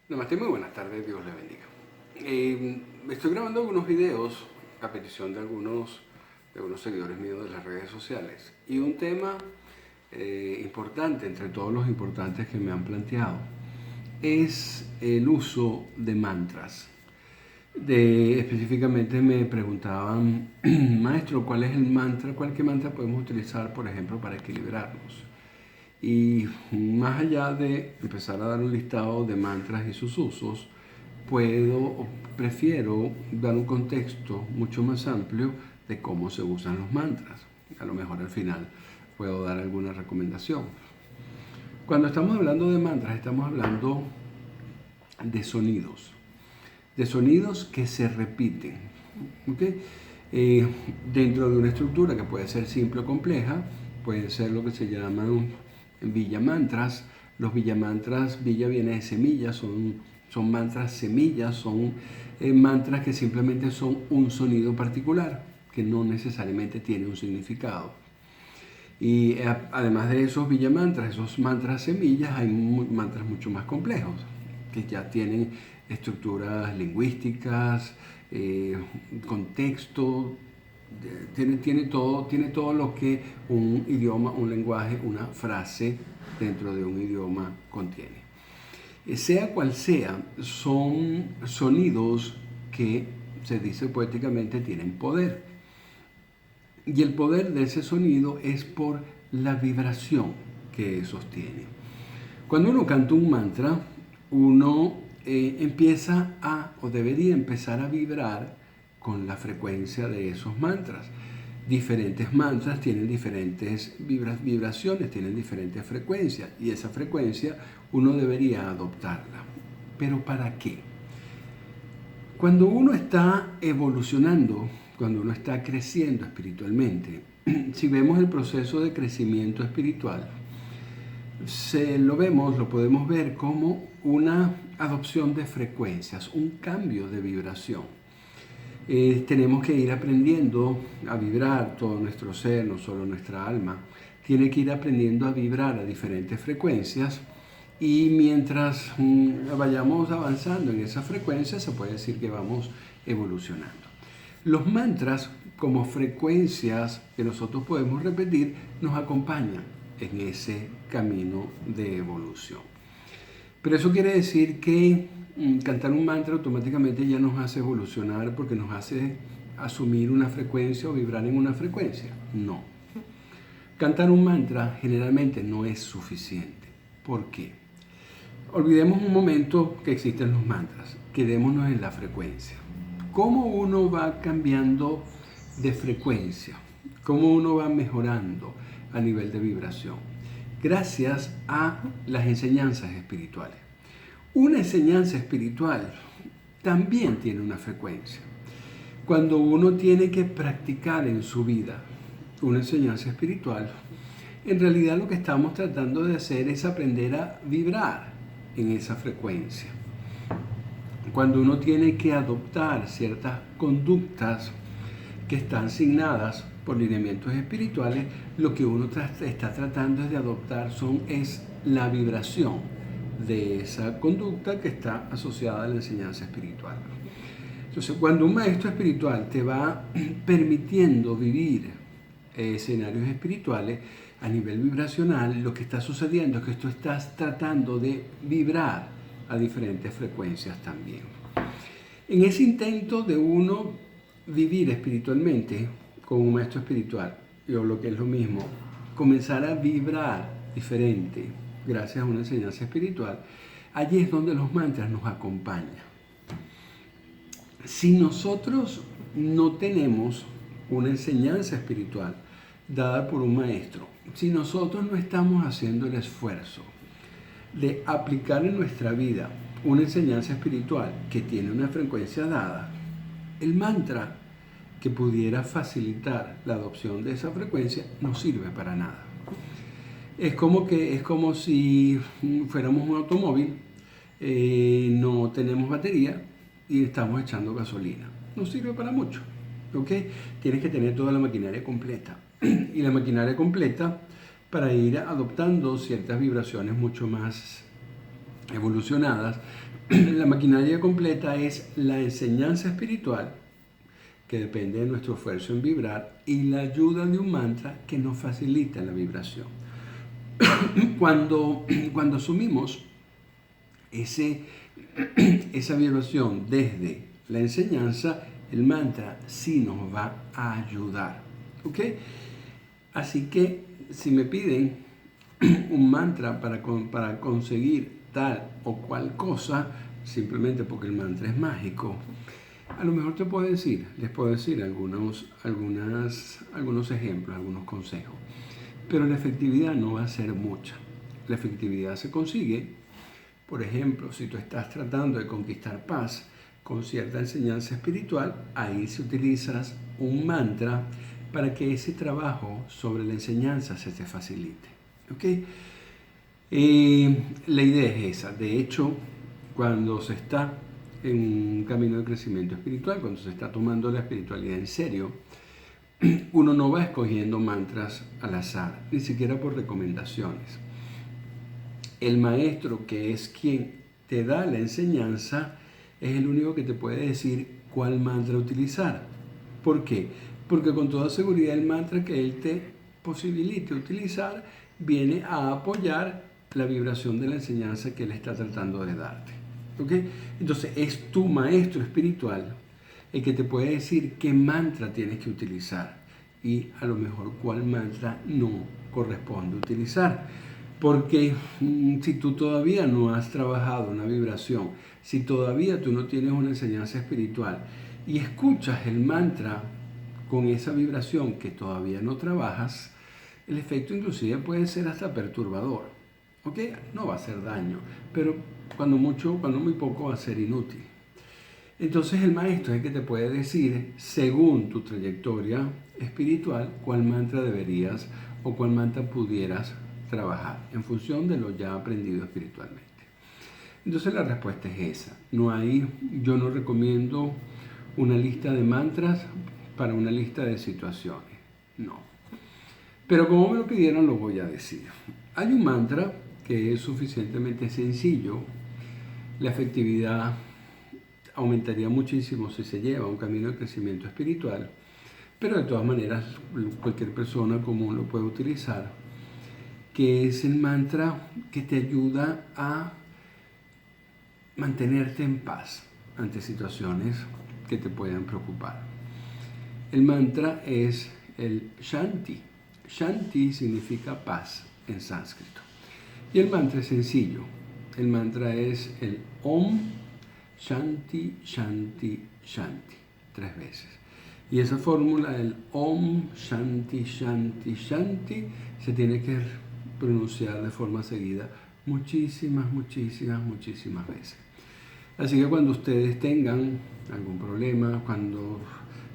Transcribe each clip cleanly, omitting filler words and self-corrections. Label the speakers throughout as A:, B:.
A: Namaste, muy buenas tardes, Dios le bendiga. Estoy grabando algunos videos a petición de algunos seguidores míos de las redes sociales. Y un tema importante, entre todos los importantes que me han planteado, es el uso de mantras. Específicamente me preguntaban, maestro, ¿cuál es el mantra? ¿Qué mantra podemos utilizar, por ejemplo, para equilibrarnos? Y más allá de empezar a dar un listado de mantras y sus usos, prefiero dar un contexto mucho más amplio de cómo se usan los mantras. A lo mejor al final puedo dar alguna recomendación. Cuando estamos hablando de mantras, estamos hablando de sonidos que se repiten. ¿Okay? Dentro de una estructura que puede ser simple o compleja, puede ser lo que se llaman villamantras. Los villamantras, villa viene de semillas, son mantras semillas, son mantras que simplemente son un sonido particular, que no necesariamente tiene un significado. Y además de esos villamantras, esos mantras semillas, hay mantras mucho más complejos, que ya tienen estructuras lingüísticas, contexto, tiene todo lo que un idioma, un lenguaje, una frase dentro de un idioma contiene. Sea cual sea, son sonidos que, se dice poéticamente, tienen poder. Y el poder de ese sonido es por la vibración que sostiene. Cuando uno canta un mantra, uno empieza o debería empezar a vibrar con la frecuencia de esos mantras. Diferentes mantras tienen diferentes vibraciones, tienen diferentes frecuencias, y esa frecuencia uno debería adoptarla. ¿Pero para qué? Cuando uno está evolucionando, cuando uno está creciendo espiritualmente, si vemos el proceso de crecimiento espiritual, lo podemos ver como una adopción de frecuencias, un cambio de vibración. Tenemos que ir aprendiendo a vibrar, todo nuestro ser, no solo nuestra alma, tiene que ir aprendiendo a vibrar a diferentes frecuencias, y mientras vayamos avanzando en esa frecuencia, se puede decir que vamos evolucionando. Los mantras, como frecuencias que nosotros podemos repetir, nos acompañan en ese camino de evolución. Pero eso quiere decir que cantar un mantra automáticamente ya nos hace evolucionar, porque nos hace asumir una frecuencia o vibrar en una frecuencia. No. Cantar un mantra generalmente no es suficiente. ¿Por qué? Olvidemos un momento que existen los mantras. Quedémonos en la frecuencia. ¿Cómo uno va cambiando de frecuencia? ¿Cómo uno va mejorando a nivel de vibración? Gracias a las enseñanzas espirituales. Una enseñanza espiritual también tiene una frecuencia. Cuando uno tiene que practicar en su vida una enseñanza espiritual, en realidad lo que estamos tratando de hacer es aprender a vibrar en esa frecuencia. Cuando uno tiene que adoptar ciertas conductas que están asignadas por lineamientos espirituales, lo que uno está tratando es de adoptar es la vibración de esa conducta que está asociada a la enseñanza espiritual. Entonces, cuando un maestro espiritual te va permitiendo vivir escenarios espirituales a nivel vibracional, lo que está sucediendo es que tú estás tratando de vibrar a diferentes frecuencias también. En ese intento de uno vivir espiritualmente con un maestro espiritual, o lo que es lo mismo, comenzar a vibrar diferente gracias a una enseñanza espiritual, allí es donde los mantras nos acompañan. Si nosotros no tenemos una enseñanza espiritual dada por un maestro, si nosotros no estamos haciendo el esfuerzo de aplicar en nuestra vida una enseñanza espiritual que tiene una frecuencia dada, el mantra que pudiera facilitar la adopción de esa frecuencia no sirve para nada. Es como si fuéramos un automóvil, no tenemos batería y estamos echando gasolina. No sirve para mucho, ¿ok? Tienes que tener toda la maquinaria completa. Y la maquinaria completa para ir adoptando ciertas vibraciones mucho más evolucionadas, la maquinaria completa es la enseñanza espiritual, que depende de nuestro esfuerzo en vibrar, y la ayuda de un mantra que nos facilita la vibración. Cuando asumimos esa vibración desde la enseñanza, el mantra sí nos va a ayudar. ¿Ok? Así que si me piden un mantra para conseguir tal o cual cosa, simplemente porque el mantra es mágico, a lo mejor les puedo decir algunos ejemplos, algunos consejos, pero la efectividad no va a ser mucha. La efectividad se consigue, por ejemplo, si tú estás tratando de conquistar paz con cierta enseñanza espiritual, ahí se utilizas un mantra para que ese trabajo sobre la enseñanza se te facilite. ¿Ok? La idea es esa. De hecho, cuando se está en un camino de crecimiento espiritual, cuando se está tomando la espiritualidad en serio, uno no va escogiendo mantras al azar, ni siquiera por recomendaciones. El maestro, que es quien te da la enseñanza, es el único que te puede decir cuál mantra utilizar. ¿Por qué? Porque con toda seguridad el mantra que él te posibilite utilizar viene a apoyar la vibración de la enseñanza que él está tratando de darte. ¿Ok? Entonces es tu maestro espiritual el que te puede decir qué mantra tienes que utilizar y a lo mejor cuál mantra no corresponde utilizar. Porque si tú todavía no has trabajado una vibración, si todavía tú no tienes una enseñanza espiritual y escuchas el mantra con esa vibración que todavía no trabajas, el efecto inclusive puede ser hasta perturbador. ¿Ok? No va a hacer daño, pero cuando muy poco va a ser inútil. Entonces el maestro es el que te puede decir, según tu trayectoria espiritual, cuál mantra deberías o cuál mantra pudieras trabajar en función de lo ya aprendido espiritualmente. Entonces la respuesta es esa. Yo no recomiendo una lista de mantras para una lista de situaciones. No. Pero como me lo pidieron, lo voy a decir. Hay un mantra que es suficientemente sencillo. La efectividad aumentaría muchísimo si se lleva un camino de crecimiento espiritual, pero de todas maneras cualquier persona común lo puede utilizar, que es el mantra que te ayuda a mantenerte en paz ante situaciones que te puedan preocupar. El mantra es el Shanti. Shanti significa paz en sánscrito. Y el mantra es sencillo. El mantra es el Om Shanti, Shanti, Shanti, 3 veces. Y esa fórmula, el Om Shanti, Shanti, Shanti, se tiene que pronunciar de forma seguida muchísimas veces. Así que cuando ustedes tengan algún problema, cuando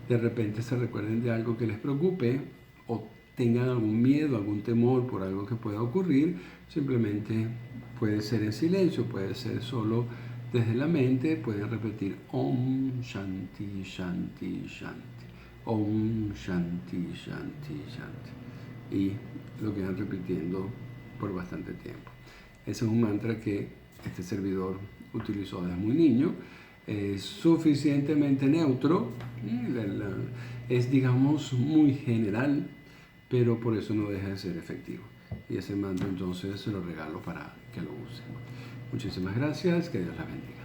A: de repente se recuerden de algo que les preocupe o tengan algún miedo, algún temor por algo que pueda ocurrir, simplemente puede ser en silencio, puede ser solo desde la mente, pueden repetir Om Shanti, Shanti, Shanti, Om Shanti, Shanti, Shanti, y lo quedan repitiendo por bastante tiempo. Ese es un mantra que este servidor utilizó desde muy niño. Es suficientemente neutro, es digamos muy general, pero por eso no deja de ser efectivo. Y ese mantra entonces se lo regalo para que lo usen. Muchísimas gracias, que Dios la bendiga.